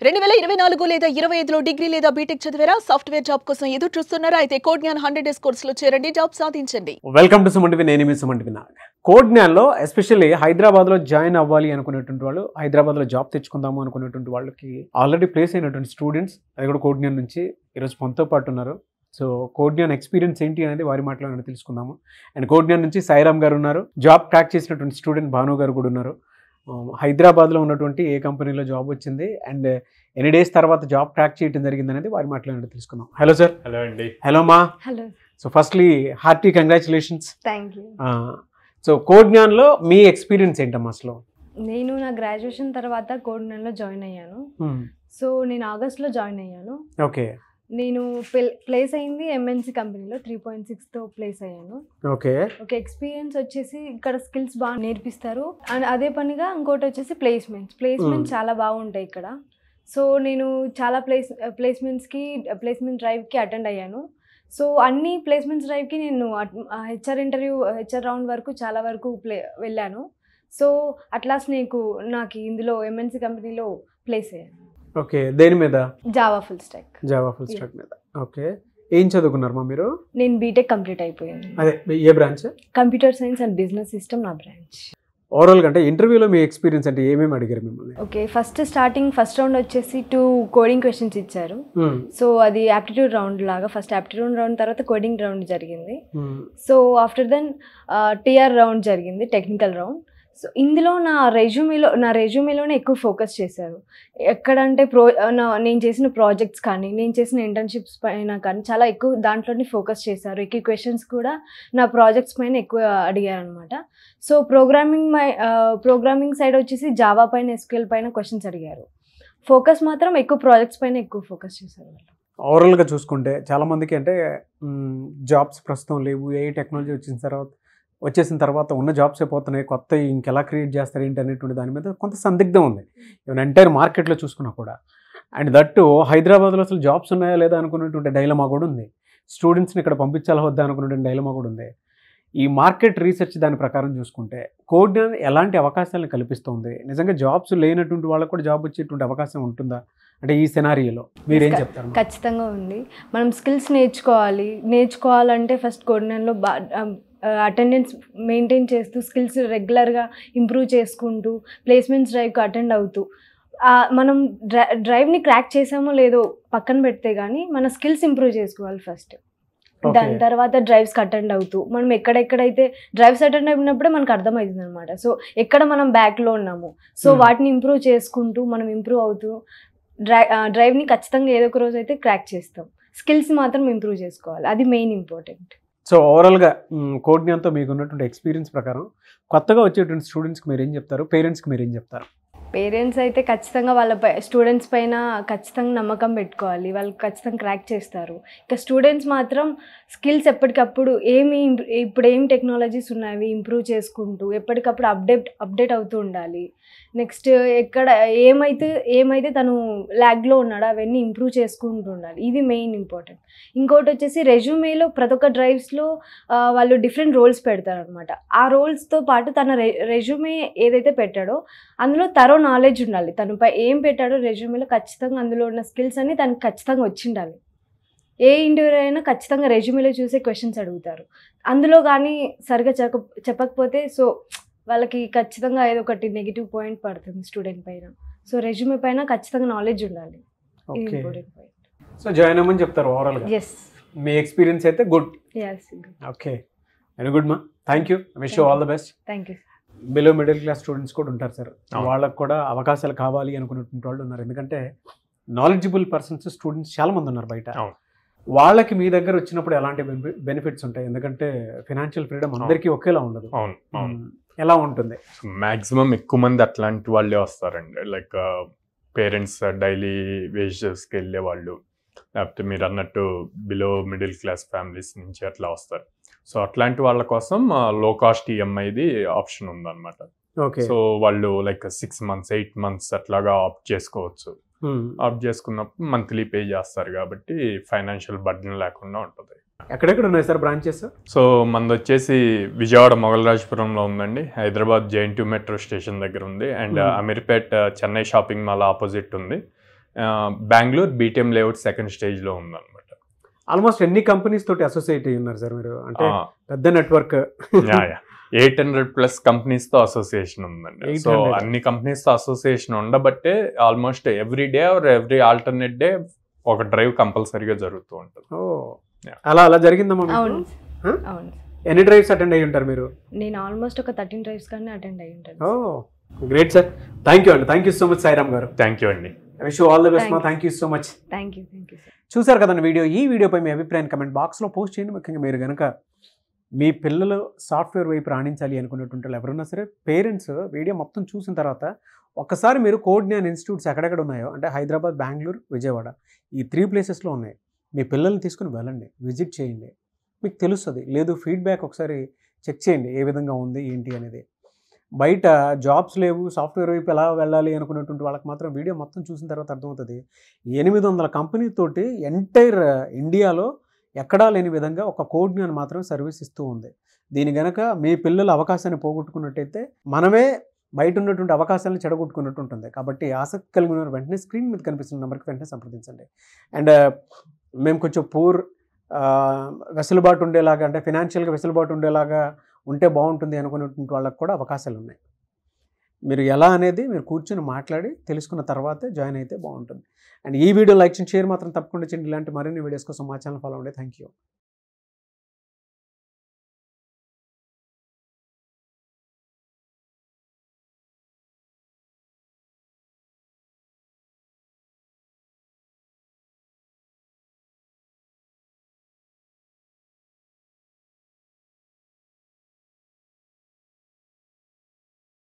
2024 లేదా 25లో డిగ్రీ లేదా బీటెక్ చదివారా? సాఫ్ట్వేర్ జాబ్ కోసం ఎదురు చూస్తున్నారా? అయితే కోడ్ జ్ఞాన్ 100 డేస్ కోర్సులో చేరండి, జాబ్ సాధించండి. Welcome to Suman TV. నేను మీ సుమన్ టీవీ. కోడ్ జ్ఞాన్లో ఎస్పెషల్లీ హైదరాబాద్లో జాయిన్ అవ్వాలి అనుకునేటువంటి వాళ్ళు, హైదరాబాద్లో జాబ్ తెచ్చుకుందాము అనుకునేటువంటి వాళ్ళకి ఆల్రెడీ ప్లేస్ అయినటువంటి స్టూడెంట్స్, అది కూడా కోడ్ జ్ఞాన్ నుంచి ఈరోజు మనతో పాటు ఉన్నారు. సో కోడ్ జ్ఞాన్ ఎక్స్పీరియన్స్ ఏంటి అనేది వారి మాటలో తెలుసుకుందాము. అండ్ కోడ్ జ్ఞాన్ నుంచి సాయిరామ్ గారు ఉన్నారు, జాబ్ క్రాక్ చేసినటువంటి స్టూడెంట్ భాను గారు కూడా ఉన్నారు. హైదరాబాద్లో ఉన్నటువంటి ఏ కంపెనీలో జాబ్ వచ్చింది అండ్ ఎన్ని డేస్ తర్వాత జాబ్ క్రాక్ చేయడం జరిగింది అనేది వారి మాటలో తెలుసుకుందాం. Hello sir. హలో అండి. హలో మా. Hello. So firstly hearty congratulations. Thank you. So code జ్ఞాన్లో మీ ఎక్స్పీరియన్స్ ఏంటమ్మా అసలు? నేను నా గ్రాడ్యుయేషన్ తర్వాత కోడ్ జ్ఞాన్లో జాయిన్ అయ్యాను. సో నేను ఆగస్ట్లో జాయిన్ అయ్యాను. ఓకే. నేను ప్లేస్ అయింది ఎంఎన్సి కంపెనీలో 3.6తో ప్లేస్ అయ్యాను. ఓకే. ఓకే. ఎక్స్పీరియన్స్ వచ్చేసి ఇక్కడ స్కిల్స్ బాగా నేర్పిస్తారు అండ్ అదే పనిగా ఇంకోటి వచ్చేసి ప్లేస్మెంట్స్ చాలా బాగుంటాయి ఇక్కడ. సో నేను చాలా ప్లేస్మెంట్ డ్రైవ్కి అటెండ్ అయ్యాను. సో అన్ని ప్లేస్మెంట్స్ డ్రైవ్కి నేను హెచ్ఆర్ రౌండ్ వరకు చాలా వరకు వెళ్ళాను. సో అట్లాస్ నాకు ఇందులో ఎంఎన్సి కంపెనీలో ప్లేస్ అయ్యాను. ఓకే. దేని మీద? జావా ఫుల్ స్టాక్ మీద. ఓకే. ఏం చదువుకున్నారమ్మా మీరు? నేను బీటెక్ కంప్లీట్ అయిపోయాను. అదే ఏ branch? Computer science and business system నా బ్రాంచ్. ఓవరాల్గా అంటే ఇంటర్వ్యూలో మీ ఎక్స్పీరియన్స్ అంటే ఏమేమి అడిగారు మిమ్మల్ని? ఓకే. ఫస్ట్ రౌండ్ వచ్చేసి 2 కోడింగ్ క్వశ్చన్స్ ఇచ్చారు. సో అది యాప్టిట్యూడ్ రౌండ్ లాగా, ఫస్ట్ యాప్టిట్యూడ్ రౌండ్ తర్వాత కోడింగ్ రౌండ్ జరిగింది. So after then TR round జరిగింది, టెక్నికల్ రౌండ్. సో ఇందులో నా రెజ్యూమేలోనే ఎక్కువ ఫోకస్ చేశారు. ఎక్కడంటే నేను చేసిన ప్రాజెక్ట్స్ కానీ, నేను చేసిన ఇంటర్న్షిప్స్ పైన కానీ చాలా ఎక్కువ దాంట్లోనే ఫోకస్ చేశారు. ఎక్కువ క్వశ్చన్స్ కూడా నా ప్రాజెక్ట్స్ పైన ఎక్కువ అడిగారు అనమాట. సో ప్రోగ్రామింగ్ సైడ్ వచ్చేసి జావా పైన, ఎస్క్యూఎల్ పైన క్వశ్చన్స్ అడిగారు. ఫోకస్ మాత్రం ఎక్కువ ప్రాజెక్ట్స్ పైన ఎక్కువ ఫోకస్ చేశారు వాళ్ళు. ఓవరాల్గా చూసుకుంటే చాలామందికి అంటే జాబ్స్ ప్రస్తుతం లేవు, ఏ టెక్నాలజీ వచ్చేసిన తర్వాత ఉన్న జాబ్స్ అయిపోతున్నాయి, కొత్త ఇంకెలా క్రియేట్ చేస్తారు ఏంటి అనేటువంటి దాని మీద కొంత సందిగ్ధం ఉంది ఈవెన్ ఎంటైర్ మార్కెట్లో చూసుకున్నా కూడా. అండ్ దట్టు హైదరాబాద్లో అసలు జాబ్స్ ఉన్నాయా లేదా అనుకునేటువంటి డైలమా కూడా ఉంది. స్టూడెంట్స్ని ఇక్కడ పంపించాలా వద్దా అనుకునేటువంటి డైలమా కూడా ఉంది. ఈ మార్కెట్ రీసెర్చ్ దాని ప్రకారం చూసుకుంటే కోడ్ జ్ఞాన్ ఎలాంటి అవకాశాలను కల్పిస్తుంది? నిజంగా జాబ్స్ లేనటువంటి వాళ్ళకు కూడా జాబ్ వచ్చేటువంటి అవకాశం ఉంటుందా అంటే ఈ సినారియోలో మీరేం చెప్తారు? ఖచ్చితంగా ఉంది. మనం స్కిల్స్ నేర్చుకోవాలంటే ఫస్ట్ కోడ్ జ్ఞాన్లో అటెండెన్స్ మెయింటైన్ చేస్తూ, స్కిల్స్ రెగ్యులర్గా ఇంప్రూవ్ చేసుకుంటూ, ప్లేస్మెంట్స్ డ్రైవ్కి అటెండ్ అవుతూ, మనం డ్రైవ్ని క్రాక్ చేసామో లేదో పక్కన పెడితే కానీ మన స్కిల్స్ ఇంప్రూవ్ చేసుకోవాలి ఫస్ట్. దాని తర్వాత డ్రైవ్స్కి అటెండ్ అవుతూ, మనం ఎక్కడెక్కడైతే డ్రైవ్స్ అటెండ్ అయినప్పుడే మనకు అర్థమవుతుంది అనమాట. సో ఎక్కడ మనం బ్యాక్లో ఉన్నాము, సో వాటిని ఇంప్రూవ్ చేసుకుంటూ మనం ఇంప్రూవ్ అవుతూ డ్రైవ్ని ఖచ్చితంగా ఏదో ఒక రోజు అయితే క్రాక్ చేస్తాం. స్కిల్స్ మాత్రం ఇంప్రూవ్ చేసుకోవాలి, అది మెయిన్ ఇంపార్టెంట్. సో ఓవరాల్గా కోడ్ జ్ఞాన్తో మీకు ఉన్నటువంటి ఎక్స్పీరియన్స్ ప్రకారం కొత్తగా వచ్చేటువంటి స్టూడెంట్స్కి మీరు ఏం చెప్తారు, పేరెంట్స్కి మీరు ఏం చెప్తారు? పేరెంట్స్ అయితే ఖచ్చితంగా స్టూడెంట్స్ పైన ఖచ్చితంగా నమ్మకం పెట్టుకోవాలి, వాళ్ళు ఖచ్చితంగా క్రాక్ చేస్తారు. ఇక స్టూడెంట్స్ మాత్రం స్కిల్స్ ఎప్పటికప్పుడు ఇప్పుడు ఏం టెక్నాలజీస్ ఉన్నాయి ఇంప్రూవ్ చేసుకుంటూ ఎప్పటికప్పుడు అప్డేట్ అవుతూ ఉండాలి. నెక్స్ట్ ఏమైతే తను ల్యాగ్లో ఉన్నాడో అవన్నీ ఇంప్రూవ్ చేసుకుంటూ ఉండాలి, ఇది మెయిన్ ఇంపార్టెంట్. ఇంకోటి వచ్చేసి రెజ్యూమేలో ప్రతి ఒక్క డ్రైవ్స్లో వాళ్ళు డిఫరెంట్ రోల్స్ పెడతారు అనమాట. ఆ రోల్స్తో పాటు తన రెజ్యూమే ఏదైతే పెట్టాడో అందులో తరో నాలెడ్జ్ ఉండాలి. తనపై ఏం పెట్టాడో రెజ్యూమేలో ఖచ్చితంగా అందులో ఉన్న స్కిల్స్ అన్ని తనకు ఖచ్చితంగా వచ్చిండాలి. ఏ ఇంటర్వ్యూ అయినా ఖచ్చితంగా రెజ్యూమేలో చూసే క్వశ్చన్స్ అడుగుతారు. అందులో కానీ సరిగా చెప్పకపోతే సో వాళ్ళకి ఖచ్చితంగా ఏదో ఒకటి నెగిటివ్ పాయింట్ పడుతుంది స్టూడెంట్ పైన. సో రెజ్యూమే పైన ఖచ్చితంగా నాలెడ్జ్ ఉండాలి, ఇది ఇంపార్టెంట్ పాయింట్. సో జాయిన్ అవ్వమని చెప్తారు ఓవరాల్గా. ఎస్. మీ ఎక్స్పీరియన్స్ అయితే గుడ్. ఓకే, వెరీ గుడ్ మా. Thank you. Wish you all the best. Thank you. Below middle class students కూడా ఉంటారు సార్, వాళ్ళకు కూడా అవకాశాలు కావాలి అనుకునేటువంటి వాళ్ళు ఉన్నారు. ఎందుకంటే నాలెడ్జబుల్ పర్సన్స్ స్టూడెంట్స్ చాలా మంది ఉన్నారు బయట. వాళ్ళకి మీ దగ్గర వచ్చినప్పుడు ఎలాంటి బెనిఫిట్స్ ఉంటాయి? ఎందుకంటే ఫైనాన్షియల్ ఫ్రీడమ్ అందరికీ ఒకేలా ఉండదు. ఎలా ఉంటుంది? మ్యాక్సిమం ఎక్కువ మంది అట్లాంటి వాళ్ళే వస్తారండి. లైక్ పేరెంట్స్ డైలీ వేజెస్కి వెళ్ళే వాళ్ళు, లేకపోతే మీరు అన్నట్టు బిలో మిడిల్ క్లాస్ ఫ్యామిలీస్ నుంచి అట్లా వస్తారు. సో అట్లాంటి వాళ్ళ కోసం లో కాస్ట్ ఈఎంఐది ఆప్షన్ ఉందన్నమాట. సో వాళ్ళు లైక్ 6 months 8 months అట్లాగా ఆప్ట్ చేసుకోవచ్చు. ఆప్ట్ చేసుకున్నప్పుడు మంత్లీ పే చేస్తారు కాబట్టి ఫైనాన్షియల్ బర్డెన్ లేకుండా ఉంటుంది. ఎక్కడెక్కడ ఉన్నాయి సార్ బ్రాంచెస్? సో మనది వచ్చేసి విజయవాడ మొగల్రాజపురంలో ఉందండి, హైదరాబాద్ JNTU మెట్రో స్టేషన్ దగ్గర ఉంది, and Ameerpet Chennai shopping mall opposite ఉంది, బెంగళూరు బీటీఎం లేఅవుట్ సెకండ్ స్టేజ్లో ఉందన్నమాట. ఆల్మోస్ట్ ఎన్ని కంపెనీస్ తోటి అసోసియేట్ అయ్యి ఉన్నారు సార్ మీరు? అంటే పెద్ద నెట్వర్క్. 800+ కంపెనీస్తో అసోసియేషన్ ఉందండి. సో 800. అన్ని కంపెనీస్తో అసోసియేషన్ ఉండబట్టే almost every day or every alternate day ఒక డ్రైవ్ కంపల్సరీగా జరుగుతూ ఉంటుంది. ఓ అలా జరిగిందమ్మా మీకు? అవును Huh? అవును. ఎన్ని డ్రైవ్స్ అటెండ్ అయ్యి ఉంటారు మీరు? నేను ఆల్మోస్ట్ ఒక 13 డ్రైవ్స్ కానీ అటెండ్ అయ్యి ఉంటాను. Oh great sir. Thank you అండి. Thank you so much Sairam garu. Thank you అండి. Wish you all the best మా. Thank you so much. Thank you sir. చూసారు కదండి వీడియో. ఈ వీడియోపై మీ అభిప్రాయం కమెంట్ బాక్స్లో పోస్ట్ చేయండి. ముఖ్యంగా మీరు కనుక మీ పిల్లలు సాఫ్ట్వేర్ వైపు రాణించాలి అనుకునేటువంటి వాళ్ళు ఎవరైనా సరే పేరెంట్స్ వీడియో మొత్తం చూసిన తర్వాత ఒక్కసారి మీరు కోడ్జ్ఞాన్ ఇన్స్టిట్యూట్స్ ఎక్కడెక్కడ ఉన్నాయో అంటే హైదరాబాద్, బెంగళూరు, విజయవాడ ఈ 3 ప్లేసెస్లో ఉన్నాయి. మీ పిల్లల్ని తీసుకుని వెళ్ళండి, విజిట్ చేయండి, మీకు తెలుస్తుంది. లేదు ఫీడ్బ్యాక్ ఒకసారి చెక్ చేయండి ఏ విధంగా ఉంది ఏంటి అనేది. బయట జాబ్స్ లేవు, సాఫ్ట్వేర్ వైపు ఎలా వెళ్ళాలి అనుకునేటువంటి వాళ్ళకి మాత్రం వీడియో మొత్తం చూసిన తర్వాత అర్థమవుతుంది 800 కంపెనీతోటి ఎంటైర్ ఇండియాలో ఎక్కడా లేని విధంగా ఒక కోడ్జ్ఞాన్ మాత్రం సర్వీస్ ఇస్తూ ఉంది. దీని గనక మీ పిల్లల అవకాశాన్ని పోగొట్టుకున్నట్టయితే మనమే బయట ఉన్నటువంటి అవకాశాలను చెడగొట్టుకున్నట్టు ఉంటుంది. కాబట్టి ఆసక్తి కలిగిన వెంటనే స్క్రీన్ మీద కనిపిస్తున్న నెంబర్కి వెంటనే సంప్రదించండి. అండ్ మేము కొంచెం పూర్ వెసులుబాటు ఉండేలాగా అంటే ఫినాన్షియల్గా వెసులుబాటు ఉండేలాగా ఉంటే బాగుంటుంది అనుకునేటువంటి వాళ్ళకి కూడా అవకాశాలు ఉన్నాయి. మీరు ఎలా అనేది మీరు కూర్చొని మాట్లాడి తెలుసుకున్న తర్వాతే జాయిన్ అయితే బాగుంటుంది. అండ్ ఈ వీడియో లైక్ చేయండి, షేర్ మాత్రం తప్పకుండా చేయండి. ఇలాంటి మరిన్ని వీడియోస్ కోసం మా ఛానల్ ఫాలో అవ్వండి. Thank you.